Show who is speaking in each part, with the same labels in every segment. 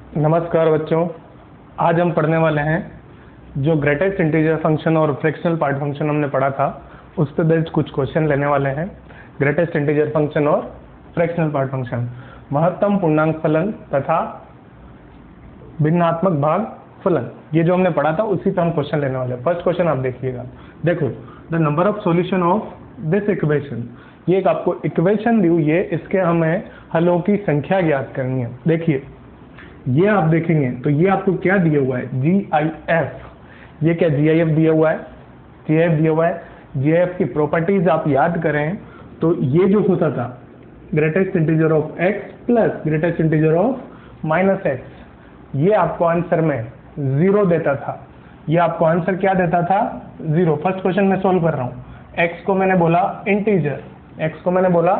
Speaker 1: नमस्कार बच्चों, आज हम पढ़ने वाले हैं जो ग्रेटेस्ट इंटीजर फंक्शन और फ्रैक्शनल पार्ट फंक्शन हमने पढ़ा था उस पर बेस्ड कुछ क्वेश्चन लेने वाले हैं। ग्रेटेस्ट इंटीजर फंक्शन और फ्रैक्शनल पार्ट फंक्शन, महत्तम पूर्णांक फलन तथा भिन्नात्मक भाग फलन, ये जो हमने पढ़ा था उसी पे हम क्वेश्चन लेने वाले हैं। फर्स्ट क्वेश्चन आप देखिएगा, देखो the number of solution of this equation, ये एक आपको इक्वेशन दी हुई है, इसके हमें हलों की संख्या ज्ञात करनी है। देखिए ये आप देखेंगे तो ये आपको क्या दिया हुआ है, GIF। ये क्या GIF दिया हुआ है, GIF दिया हुआ है। GIF की प्रॉपर्टीज आप याद करें तो ये जो होता था greatest integer of x plus greatest integer of minus x, ये आपको आंसर में 0 देता था। ये आपको आंसर क्या देता था, 0। फर्स्ट क्वेश्चन में सोल्व कर रहा हूँ, x को मैंने बोला इंटीजर, x को मैंने बोला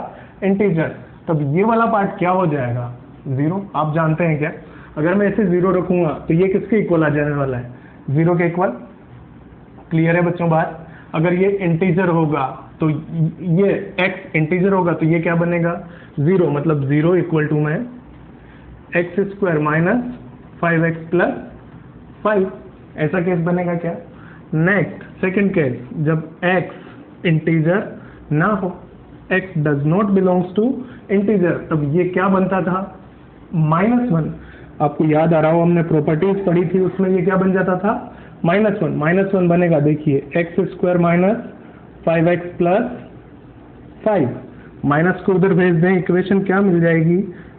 Speaker 1: इंटीजर, तब ये वाला पार्ट क्या हो जाएगा, 0। आप जानते हैं क्या, अगर मैं इसे 0 रखूंगा तो ये किसके इक्वल आ जाने वाला है, 0 के इक्वल। क्लियर है बच्चों बात। अगर ये इंटीजर होगा तो ये x इंटीजर होगा तो ये क्या बनेगा, 0, मतलब 0 इक्वल टू में x square minus 5x plus 5, ऐसा केस बनेगा क्या। नेक्स्ट सेकंड केस, जब x इंटीजर ना हो, x does not belongs to integer, तब ये क्या बनता था, -1। आपको याद आ रहा हो हमने प्रॉपर्टीज पढ़ी थी, उसमें ये क्या बन जाता था, -1 बनेगा। देखिए x square minus 5x plus 5, minus को उधर भेज दें, इक्वेशन क्या मिल जाएगी,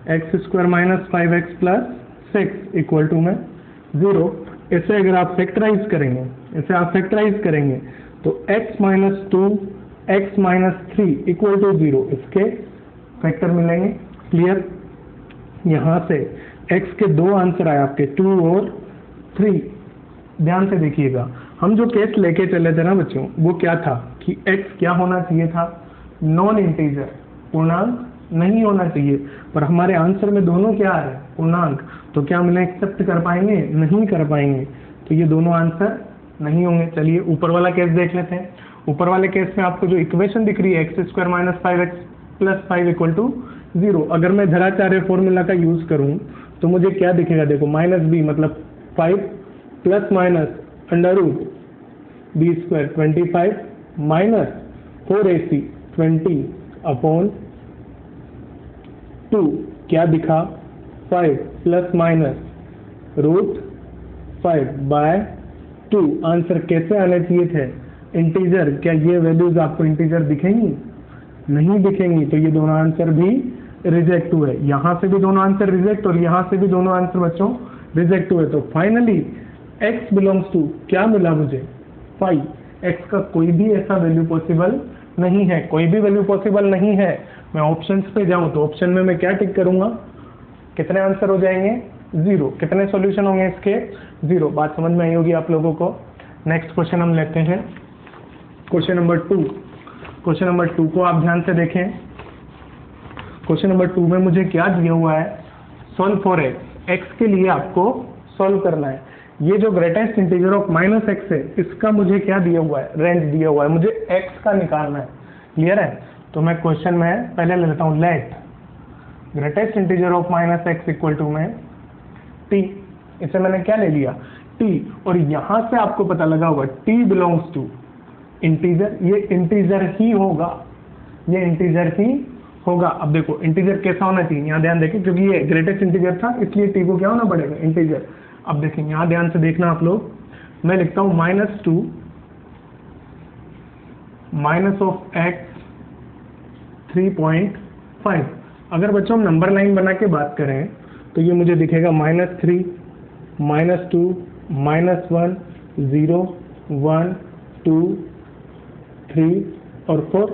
Speaker 1: x square minus 5x plus 6 equal to में 0। इसे अगर आप फैक्टराइज करेंगे, इसे आप फैक्टराइज करेंगे तो x minus 2 x minus 3 equal to 0, इसके फैक्टर मिलेंगे। क्लियर। यहाँ से x के दो आंसर आए आपके, 2 और 3। ध्यान से देखिएगा, हम जो केस लेके चले थे ना बच्चों, वो क्या था कि x क्या होना चाहिए था, नॉन इंटीजर, पूर्णांक नहीं होना चाहिए, पर हमारे आंसर में दोनों क्या आ रहे हैं, पूर्णांक। तो क्या हम इन्हें एक्सेप्ट कर पाएंगे, नहीं कर पाएंगे, तो ये दोनों आंसर नहीं होंगे। चलिए ऊपर वाला केस देख लेते हैं। ऊपर वाले केस में आपको जो इक्वेशन दिख रही है, x square minus 5x plus 5 equal to 0, अगर मैं धराचार्य फॉर्मूला का यूज करूं तो मुझे क्या दिखेगा, देखो -b मतलब 5 plus minus √b square 25 minus 4ac 20 upon 2, क्या दिखा, 5 प्लस माइनस √5 बाय 2। आंसर कैसे आने चाहिए थे, इंटीजर। क्या ये वैल्यूज आपको इंटीजर दिखेंगी, नहीं दिखेंगी, तो ये दोनों आंसर भी रिजेक्ट हुए। यहाँ से भी दोनों आंसर रिजेक्ट और यहाँ से भी दोनों आंसर बच्चों रिजेक्ट हुए। तो फाइनली x बिलोंग्स टू क्या मिला मुझे, 5। x का कोई भी ऐसा वैल्यू पॉसिबल नहीं है, कोई भी वैल्यू पॉसिबल नहीं है। मैं ऑप्शंस पे जाऊं तो ऑप्शन में मैं क्या टिक करूंगा, कितने आंसर हो जाएंगे, 0। कितने सॉल्यूशन होंगे इसके, 0। बात समझ में आई होगी आप लोगों को। नेक्स्ट क्वेश्चन हम लेते हैं, क्वेश्चन नंबर 2। क्वेश्चन नंबर 2 को आप ध्यान से देखें। क्वेश्चन नंबर 2 में मुझे क्या दिया हुआ है, सॉल्व फॉर x के लिए आपको सॉल्व करना है। ये जो ग्रेटेस्ट इंटीजर ऑफ -x है, इसका मुझे क्या दिया हुआ है, रेंज दिया हुआ है, मुझे x का निकालना है। क्लियर है। तो मैं क्वेश्चन में पहले ले लेता हूँ, let greatest integer of -x equal to में t। इसे मैंने क्या ले लिया, t, और यहां से आपको पता लगा होगा t बिलोंग्स टू इंटीजर, ये इंटीजर ही होगा, ये इंटीजर ही होगा। अब देखो इंटीजर कैसा होना चाहिए, यहाँ ध्यान देखें, क्योंकि ये ग्रेटेस्ट इंटीजर था इसलिए t को क्या होना पड़ेगा, इंटीजर। अब देखें यहाँ ध्यान से देखना आप लोग, मैं लिखता हूँ -2 माइनस ऑफ x 3.5। अगर बच्चों हम नंबर लाइन बना के बात करें तो ये मुझे दिखेगा -3 -2 -1 0 1 2 3 और 4,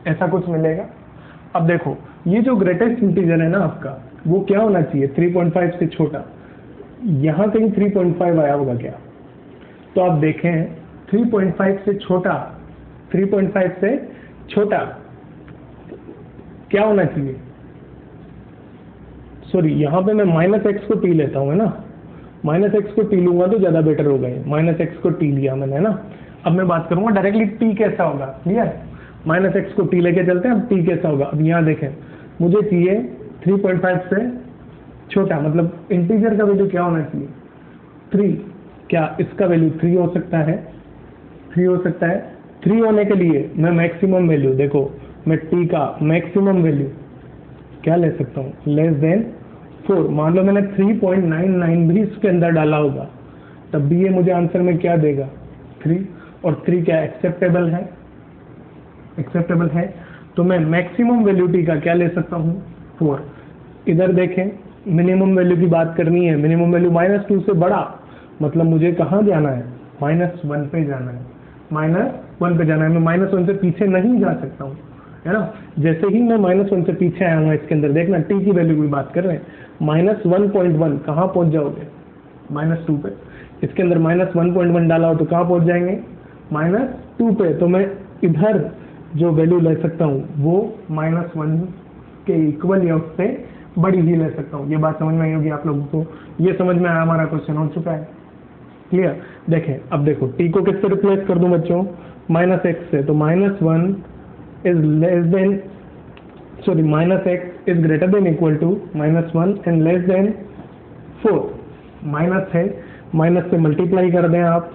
Speaker 1: ऐसा कुछ मिलेगा। अब देखो ये जो ग्रेटेस्ट इंटीजर है ना आपका, वो क्या होना चाहिए, 3.5 से छोटा। यहाँ कहीं 3.5 आया होगा क्या, तो आप देखें 3.5 से छोटा, 3.5 से छोटा क्या होना चाहिए, सॉरी यहाँ पे मैं -x को t लेता हूँ, है ना, -x को t लूंगा तो ज्यादा बेटर होगा। -x को t लिया मैंने, है ना। अब मैं बात करूंगा डायरेक्टली t कैसा होगा, क्लियर। -x को t लेके चलते हैं, अब t कैसा होगा। अब यहाँ देखें, मुझे चाहिए 3.5 से छोटा, मतलब इंटीजर का वैल्यू क्या होना चाहिए 3। क्या इसका वैल्यू 3 हो सकता है? 3 हो सकता है। 3 होने के लिए मैं मैक्सिमम वैल्यू, देखो मैं t का मैक्सिमम वैल्यू क्या ले सकता हूँ, लेस देन 4। मान लो मैंने 3.99 भी इसके अंदर डाला होगा, तब भी ये मुझे आंसर में क्या देगा 3। और 3 क्या एक्सेप्टेबल है? एक्सेप्टेबल है। तो मैं मैक्सिमम वैल्यू t का क्या ले सकता हूँ 4। इधर देखें, मिनिमम वैल्यू की बात करनी है, मिनिमम वैल्यू -2 से बड़ा, मतलब मुझे कहाँ जाना है, -1 पे जाना है, -1 पे जाना है। मैं -1 से पीछे नहीं जा सकता हूँ, है ना। जैसे ही मैं -1 से पीछे आया हूँ इसके अंदर, देखना t की वैल्यू की बात कर रहे हैं, -1.1 कहाँ पहुँच जाओगे, -2 पे। इसके अंदर -1.1 डाला हो तो कहाँ पहुँच जाएंगे, -2 पे। तो मैं इधर जो वैल्यू ले सकता हूँ वो -1 के इक्वल या उससे बड़ी ही ले सकता हूँ। ये बात समझ में आई होगी आप लोगों को। ये समझ में आया, हमारा क्वेश्चन हो चुका है क्लियर। देखें अब देखो t को किससे रिप्लेस कर दूं बच्चों, -x से। तो -1 is less than, sorry -x is greater than equal to -1 and less than 4। Minus है, माइनस से मल्टीप्लाई कर दें आप,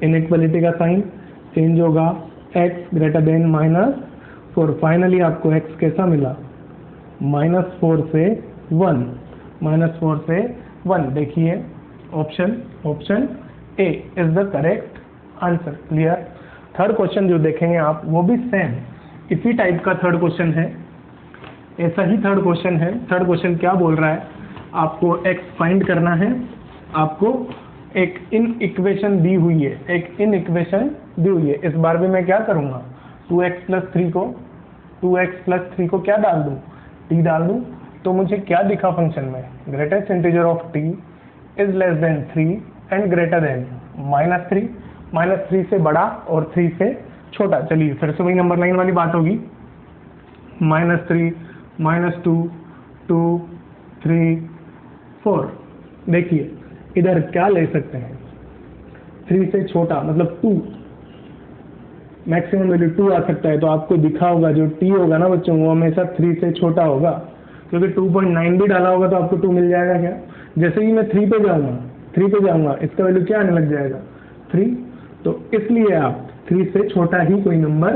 Speaker 1: इनइक्वालिटी का साइन चेंज होगा, x ग्रेटर देन -4। फाइनली आपको x कैसा मिला, -4 से 1, -4 से 1। देखिए option A is the correct answer. Clear. Third question जो देखेंगे आप, वो भी सेम इसी टाइप का थर्ड क्वेश्चन है, ऐसा ही थर्ड क्वेश्चन है। थर्ड क्वेश्चन क्या बोल रहा है, आपको x फाइंड करना है, आपको एक इन इक्वेशन दी हुई है, एक इन इक्वेशन दी हुई है। इस बार भी मैं क्या करूँगा, 2x प्लस 3 को क्या डाल दूँ, t डाल दूँ। तो मुझे क्या दिखा फंक्शन में, greatest integer of t is less then 3 and greater than -3, -3 से बड़ा और 3 से छोटा। चलिए फिर से वही नंबर लाइन वाली बात होगी, -3, -2, 2, 3, 4। देखिए इधर क्या ले सकते हैं, 3 से छोटा मतलब 2, मैक्सिमम वैल्यू 2 आ सकता है। तो आपको दिखा होगा जो t होगा ना बच्चों, वो हमेशा 3 से छोटा होगा, क्योंकि 2.9 भी डाला होगा तो आपको 2 मिल जाएगा। क्या, जैसे ही मैं 3 पे जाऊंगा इसका वैल्यू क्या आने लग जाएगा 3। तो इसलिए आप 3 से छोटा ही कोई नंबर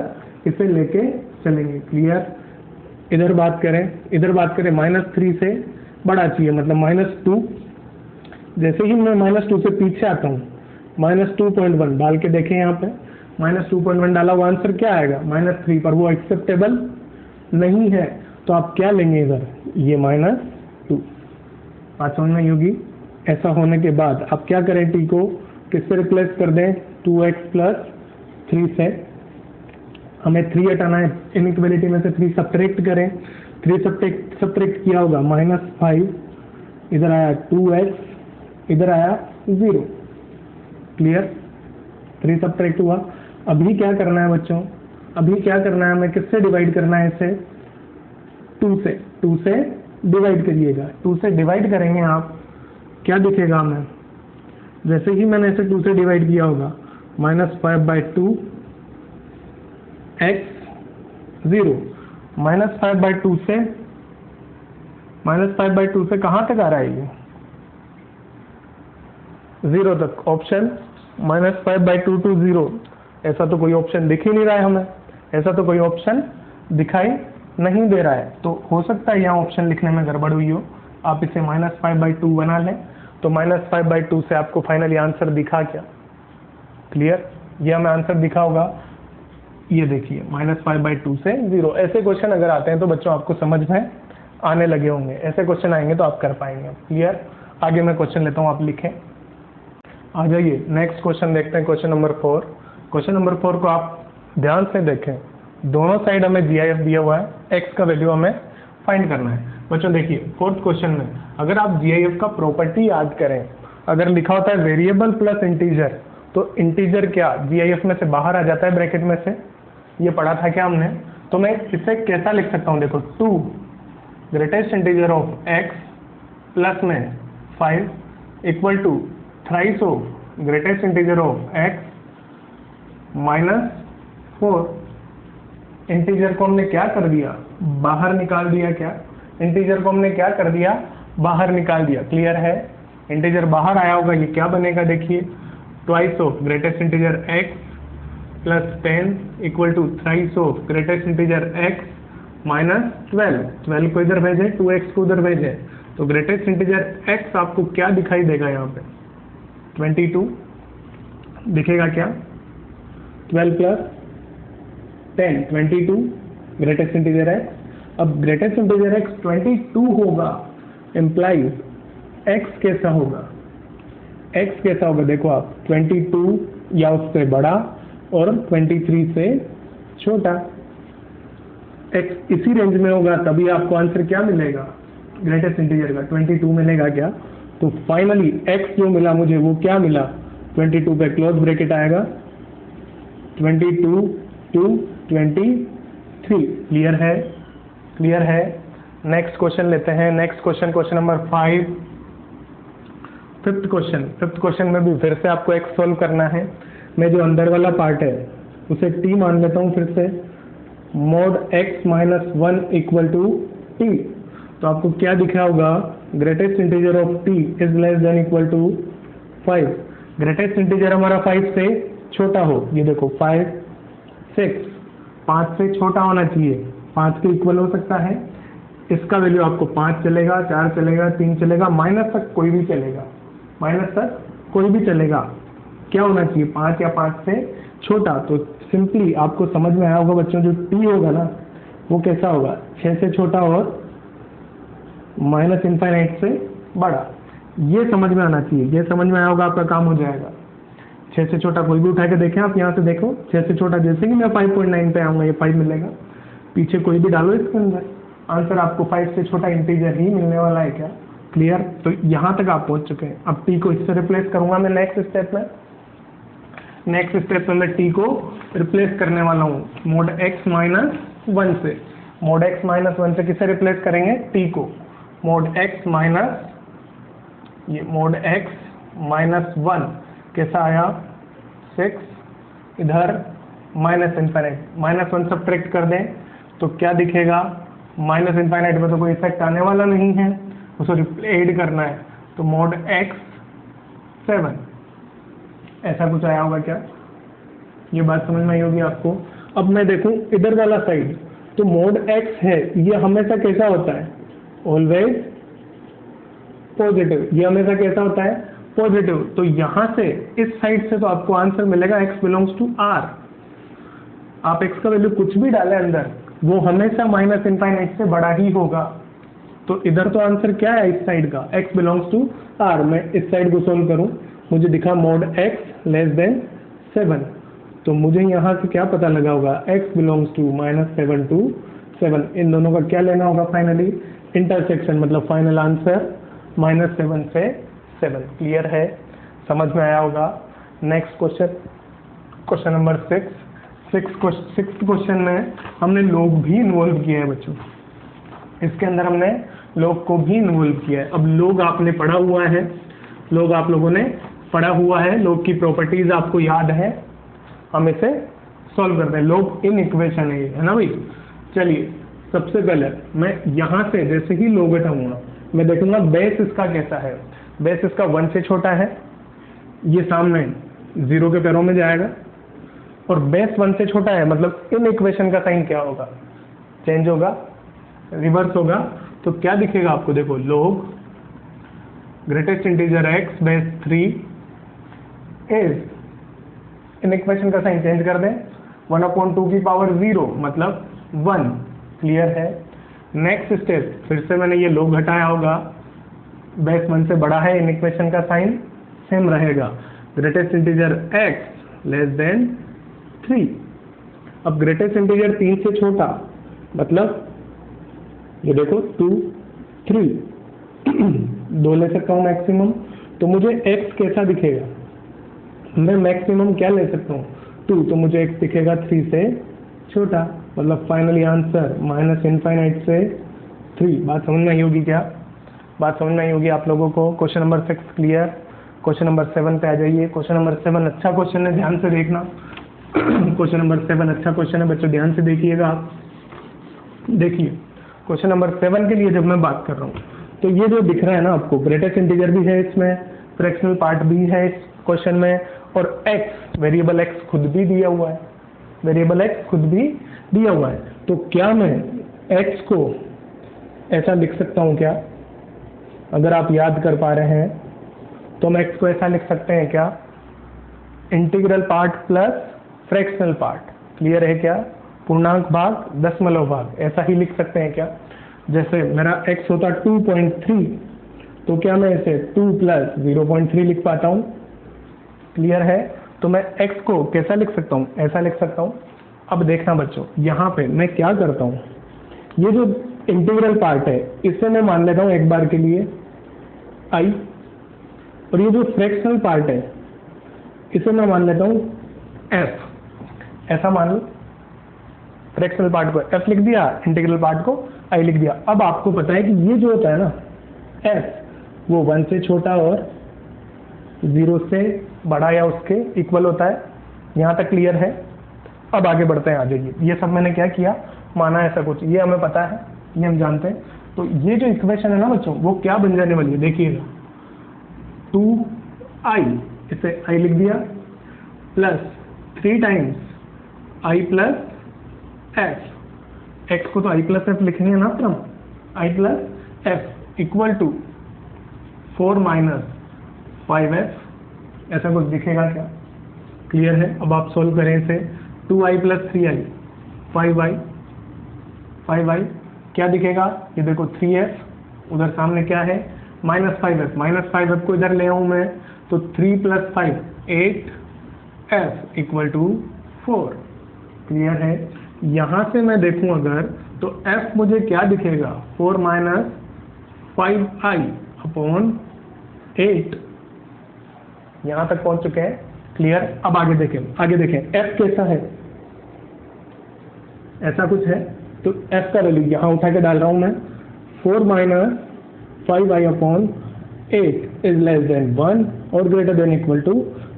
Speaker 1: इसे लेके चलेंगे। क्लियर। इधर बात करें -3 से बड़ा चाहिए, मतलब -2। जैसे ही मैं -2 से पीछे आता हूँ, -2.1 डाल के देखें, यहाँ पे -2.1 डाला, वो आंसर क्या आएगा -3, पर वो एक्सेप्टेबल नहीं है। तो आप क्या लेंगे इधर, ये -2। बात समझ में होगी। ऐसा होने के बाद आप क्या करें, t को किससे रिप्लेस कर दें, 2x प्लस 3 से। हमें 3 हटाना है, इनइक्वालिटी में से 3 सब्ट्रैक्ट करें। 3 सब्ट्रैक्ट किया होगा -5, इधर आया 2x, इधर आया 0। क्लियर। 3 सब्ट्रैक्ट हुआ। अभी क्या करना है बच्चों, अभी क्या करना है, हमें किससे डिवाइड करना है इसे, 2 से डिवाइड करिएगा। 2 से डिवाइड करेंगे आप, क्या दिखेगा हमें, जैसे ही मैंने इसे 2 से डिवाइड किया होगा, -5/2 x 0। -5/2 से कहाँ तक आ रहा है ये, 0 तक। ऑप्शन -5/2 to 0, ऐसा तो कोई ऑप्शन दिख ही नहीं रहा है हमें, ऐसा तो कोई ऑप्शन दिखाई नहीं दे रहा है। तो हो सकता है यहाँ ऑप्शन लिखने में गड़बड़ हुई हो, आप इसे -5/2 बना लें। तो -5/2 से आपको फाइनली आंसर दिखा क्या, क्लियर। ये हमें आंसर दिखा होगा, ये देखिए -5/2 से 0। ऐसे क्वेश्चन अगर आते हैं तो बच्चों आपको समझ में आने लगे होंगे, ऐसे क्वेश्चन आएंगे तो आप कर पाएंगे। क्लियर। आगे मैं क्वेश्चन लेता हूँ, आप लिखें। आ जाइए नेक्स्ट क्वेश्चन देखते हैं, क्वेश्चन नंबर 4। क्वेश्चन नंबर 4 को आप ध्यान से देखें, दोनों साइड हमें GIF दिया हुआ है, x का वैल्यू हमें फाइंड करना है। बच्चों देखिए फोर्थ क्वेश्चन में अगर आप GIF का प्रॉपर्टी याद करें, अगर लिखा होता है वेरिएबल प्लस इंटीजर, तो इंटीजर क्या GIF में से बाहर आ जाता है ब्रैकेट में से, ये पढ़ा था क्या हमने। तो मैं इसे कैसा लिख सकता हूँ, देखो 2 greatest integer of x plus में 5 equal to thrice of greatest integer of x -4। Integer को हमने क्या कर दिया, बाहर निकाल दिया। क्या, इंटीजर को हमने क्या कर दिया, बाहर निकाल दिया, क्लियर है। इंटीजर बाहर आया होगा, ये क्या बनेगा देखिए, twice of greatest integer x plus 10 equal to thrice of greatest integer x minus 12 को इधर भेजे, 2x को उधर भेजे, तो ग्रेटेस्ट इंटीजर x आपको क्या दिखाई देगा यहाँ पे, 22 दिखेगा क्या, 12 प्लस 10 22 ग्रेटेस्ट इंटीजर x। अब ग्रेटेस्ट इंटीजर x 22 होगा, इम्प्लाइज x कैसा होगा, x कैसा होगा देखो आप, 22 या उससे बड़ा और 23 से छोटा, x इसी रेंज में होगा, तभी आपको आंसर क्या मिलेगा, ग्रेटेस्ट इंटीजर का 22 मिलेगा क्या। तो फाइनली x जो मिला मुझे वो क्या मिला, 22 पे क्लोज ब्रैकेट आएगा, 22 to 23, क्लियर है, क्लियर है। नेक्स्ट क्वेश्चन लेते हैं, next question, question number 5, fifth question में भी फिर से आपको x सॉल्व करना है। मैं जो अंदर वाला पार्ट है उसे t मान लेता हूँ फिर से, mod x minus 1 equal to t, तो आपको क्या दिखा होगा, greatest integer of t is less than equal to 5, greatest integer हमारा 5 से छोटा हो, ये देखो 5 6, 5 से छोटा होना चाहिए, 5 के इक्वल हो सकता है, इसका वैल्यू आपको 5 चलेगा, 4 चलेगा, 3 चलेगा, माइनस तक कोई भी चलेगा, माइनस तक कोई भी चलेगा, क्या होना चाहिए 5 या 5 से छोटा। तो सिंपली आपको समझ में आया होगा बच्चों, जो t होगा ना वो कैसा होगा, 6 से छोटा और माइनस इनफाइनाइट से बड़ा, ये समझ में आना चाहिए, ये समझ में आया होगा, आपका काम हो जाएगा। 6 से छोटा कोई भी उठा के देखें आप, यहाँ से देखो 6 से छोटा, जैसे कि मैं 5.9 पे आऊँगा ये 5 मिलेगा, पीछे कोई भी डालो इसके अंदर, आंसर आपको 5 से छोटा इंटीजर ही मिलने वाला है क्या, क्लियर। तो यहाँ तक आप पहुँच चुके हैं। अब t को इससे रिप्लेस करूँगा मैं नेक्स्ट स्टेप में, नेक्स्ट स्टेप में मैं t को रिप्लेस करने वाला हूँ मोड x माइनस 1 से, मोड x माइनस 1 से किससे रिप्लेस करेंगे, t को, मोड x माइनस, ये मोड x माइनस 1 कैसा आया 6, इधर माइनस इनफाइनाइट, माइनस 1 सब्ट्रैक्ट कर दें तो क्या दिखेगा, माइनस इनफाइनाइट में तो कोई इफेक्ट आने वाला नहीं है, उसको ऐड करना है, तो मोड x 7, ऐसा कुछ आया होगा क्या, ये बात समझ में आई होगी आपको। अब मैं देखूं इधर वाला साइड, तो मोड x है, ये हमेशा कैसा होता है, ऑलवेज पॉजिटिव, ये हमेशा कैसा होता है, पॉजिटिव। तो यहाँ से इस साइड से तो आपको आंसर मिलेगा x बिलोंग्स टू r, आप x का वैल्यू कुछ भी डालें अंदर, वो हमेशा माइनस इनफाइनाइट से बड़ा ही होगा। तो इधर तो आंसर क्या है इस साइड का, x बिलोंग्स टू r। मैं इस साइड को सोल्व करूं, मुझे दिखा मोड x लेस देन 7, तो मुझे यहाँ से क्या पता लगा होगा, x बिलोंग्स टू -7 to 7, इन दोनों का क्या लेना होगा फाइनली, इंटरसेक्शन, मतलब फाइनल आंसर -7 से 7, क्लियर है, समझ में आया होगा। Next question, question number 6, sixth question में हमने लोग भी इन्वॉल्व किए हैं बच्चों, इसके अंदर हमने लोग को भी इन्वॉल्व किया है। अब लोग आपने पढ़ा हुआ है, लोग आप लोगों ने पढ़ा हुआ है, लोग की प्रॉपर्टीज आपको याद है, हम इसे सॉल्व करते हैं। लोग इन इक्वेशन है ना भाई। चलिए सबसे पहले मैं यहाँ से जैसे ही लोग हटाऊंगा, मैं देखूंगा बेस इसका कैसा है, बेस इसका 1 से छोटा है, ये सामने 0 के पैरों में जाएगा, और बेस 1 से छोटा है, मतलब इन इक्वेशन का साइन क्या होगा, चेंज होगा, रिवर्स होगा। तो क्या दिखेगा आपको, देखो लोग greatest integer x base 3 is, in equation का साइन चेंज कर दें, 1/2 की पावर 0 मतलब 1, क्लियर है। नेक्स्ट स्टेप, फिर से मैंने ये लोग घटाया होगा, बेस 1 से बड़ा है, इन इक्वेशन का साइन सेम रहेगा, greatest integer x less than 3। अब ग्रेटेस्ट इंटीजर 3 से छोटा, मतलब ये देखो 2 3 2 ले सकता हूँ मैक्सिमम, तो मुझे x कैसा दिखेगा, मैं मैक्सिमम क्या ले सकता हूँ 2, तो मुझे x दिखेगा 3 से छोटा, मतलब फाइनली आंसर माइनस इनफाइनाइट से 3। बात समझ में आई होगी क्या, बात समझ में आई होगी आप लोगों को। Question number 6 clear. Question number 7 पे आ जाइए। क्वेश्चन नंबर 7 अच्छा क्वेश्चन है, ध्यान से देखना। क्वेश्चन नंबर 7 अच्छा क्वेश्चन है बच्चों, ध्यान से देखिएगा आप। देखिए क्वेश्चन नंबर 7 के लिए जब मैं बात कर रहा हूँ, तो ये जो दिख रहा है ना आपको, ग्रेटेस्ट इंटीजर भी है इसमें, फ्रैक्शनल पार्ट भी है इस क्वेश्चन में, और x वेरिएबल x खुद भी दिया हुआ है, वेरिएबल x खुद भी दिया हुआ है। तो क्या मैं x को ऐसा लिख सकता हूँ क्या? अगर आप याद कर पा रहे हैं तो हम x को ऐसा लिख सकते हैं क्या? Integral part plus fractional part, clear है क्या? पूर्णांक भाग दशमलव भाग, ऐसा ही लिख सकते हैं क्या? जैसे मेरा x होता 2.3, तो क्या मैं इसे 2 प्लस 0.3 लिख पाता हूँ? क्लियर है? तो मैं x को कैसा लिख सकता हूँ? ऐसा लिख सकता हूँ। अब देखना बच्चों, यहाँ पे मैं क्या करता हूँ, ये जो इंटीग्रल पार्ट है इसे मैं मान लेता हूँ एक बार के लिए i, और ये जो फ्रैक्शनल पार्ट है इसे मैं मान लेता हूँ f। ऐसा मान लो, फ्रैक्शनल पार्ट को f लिख दिया, इंटीग्रल पार्ट को i लिख दिया। अब आपको पता है कि ये जो होता है ना f, वो 1 से छोटा और 0 से बड़ा या उसके इक्वल होता है। यहाँ तक क्लियर है? अब आगे बढ़ते हैं। आ जाइए, ये सब मैंने क्या किया, माना ऐसा कुछ, ये हमें पता है, ये हम जानते हैं। तो ये जो इक्वेशन है ना बच्चों, वो क्या बन जाने वाली है, देखिएगा 2i, इसे i लिख दिया, plus 3 times i plus f, x को तो i प्लस f लिखनी है ना हम, i plus f equal to 4 minus 5f, ऐसा कुछ दिखेगा क्या? क्लियर है? अब आप सोल्व करें इसे, 2i प्लस 3i 5i क्या दिखेगा? ये देखो 3f, उधर सामने क्या है माइनस 5f, माइनस 5f को इधर ले आऊँ मैं तो 3 plus 5 8f equal to 4। Clear है? यहाँ से मैं देखूँ अगर तो f मुझे क्या दिखेगा, 4 माइनस 5i अपॉन 8। यहाँ तक पहुँच चुके हैं। क्लियर? अब आगे देखें, आगे देखें f कैसा है, ऐसा कुछ है। तो f का वैल्यू यहाँ उठा के डाल रहा हूँ मैं, 4 minus 5i upon 8 is less than 1 और greater than equal to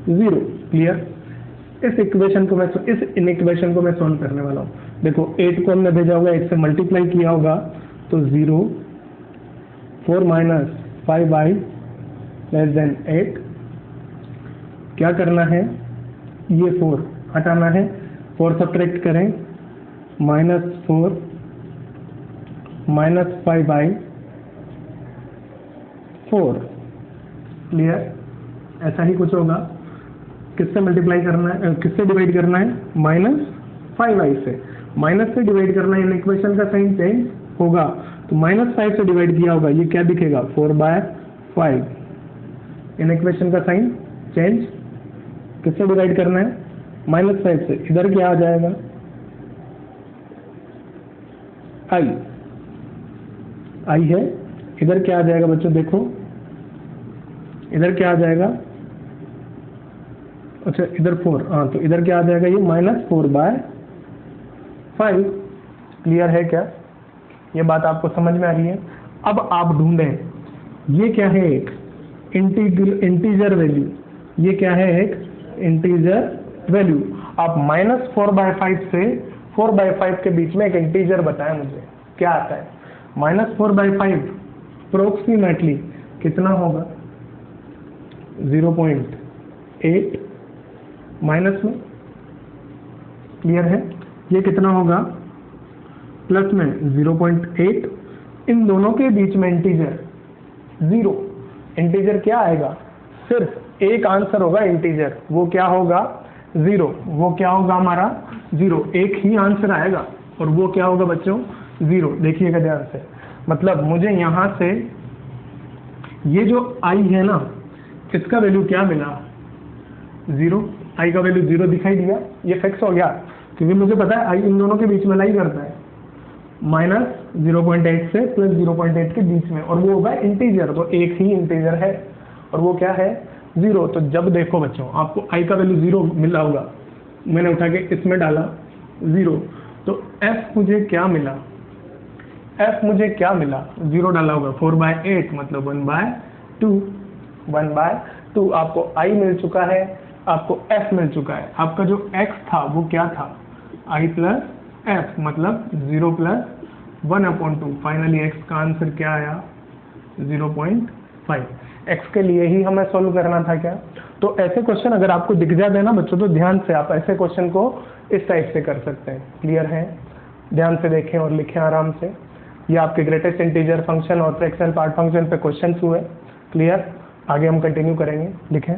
Speaker 1: 0। Clear? इस इक्वेशन को मैं सॉल्व करने वाला हूँ। देखो 8 को हमने भेजा होगा, 8 से मल्टीप्लाई किया होगा तो 0, 4 माइनस 5i लेस देन 8, क्या करना है, ये 4 हटाना है, 4 सब्ट्रैक्ट करें, माइनस 4 माइनस 5i 4। क्लियर? ऐसा ही कुछ होगा। किससे मल्टीप्लाई करना है, किससे डिवाइड करना है, माइनस 5i से, माइनस से डिवाइड करना है। इन इक्वेशन का साइन चेंज होगा, तो माइनस 5 से डिवाइड किया होगा, ये क्या दिखेगा, 4/5। इन इक्वेशन का साइन चेंज, किससे डिवाइड करना है, माइनस 5 से, इधर क्या आ जाएगा, i है, इधर क्या आ जाएगा बच्चों, देखो इधर क्या आ जाएगा, अच्छा इधर 4, हाँ तो इधर क्या आ जाएगा, ये माइनस 4/5। क्लियर है क्या? ये बात आपको समझ में आ रही है? अब आप ढूंढें, ये क्या है, एक इंटीजर वैल्यू, ये क्या है, एक इंटीजर वैल्यू। आप माइनस 4/5 से 4/5 के बीच में एक इंटीजर बताएं मुझे, क्या आता है। माइनस 4/5 अप्रोक्सीमेटली कितना होगा, 0.8 माइनस में। क्लियर है? ये कितना होगा, प्लस में 0.8, इन दोनों के बीच में इंटीजर 0। इंटीजर क्या आएगा, सिर्फ एक आंसर होगा इंटीजर, वो क्या होगा, 0। वो क्या होगा हमारा, 0, एक ही आंसर आएगा, और वो क्या होगा बच्चों, 0। देखिएगा ध्यान से, मतलब मुझे यहाँ से ये जो i है ना, इसका वैल्यू क्या मिला, 0। i का वैल्यू 0 दिखाई दिया, ये फिक्स हो गया, क्योंकि मुझे पता है i इन दोनों के बीच में लाई करता है, माइनस 0.8 से प्लस 0.8 के बीच में, और वो होगा इंटीजर, तो एक ही इंटीजर है, और वो क्या है, 0। तो जब देखो बच्चों आपको i का वैल्यू 0 मिला होगा, मैंने उठा के इसमें डाला 0, तो f मुझे क्या मिला, f मुझे क्या मिला, 0 डाला होगा, 4/8 मतलब 1/2, 1/2 आपको i मिल चुका है, आपको f मिल चुका है। आपका जो x था वो क्या था, i प्लस f मतलब 0 प्लस 1/2। फाइनली x का आंसर क्या आया, 0.5। x के लिए ही हमें सॉल्व करना था क्या। तो ऐसे क्वेश्चन अगर आपको दिख जाते हैं ना बच्चों, तो ध्यान से आप ऐसे क्वेश्चन को इस टाइप से कर सकते हैं। क्लियर है, ध्यान से देखें और लिखें आराम से। ये आपके ग्रेटेस्ट इंटीजर फंक्शन और फ्रैक्शनल पार्ट फंक्शन पे क्वेश्चन हुए। क्लियर, आगे हम कंटिन्यू करेंगे, लिखें।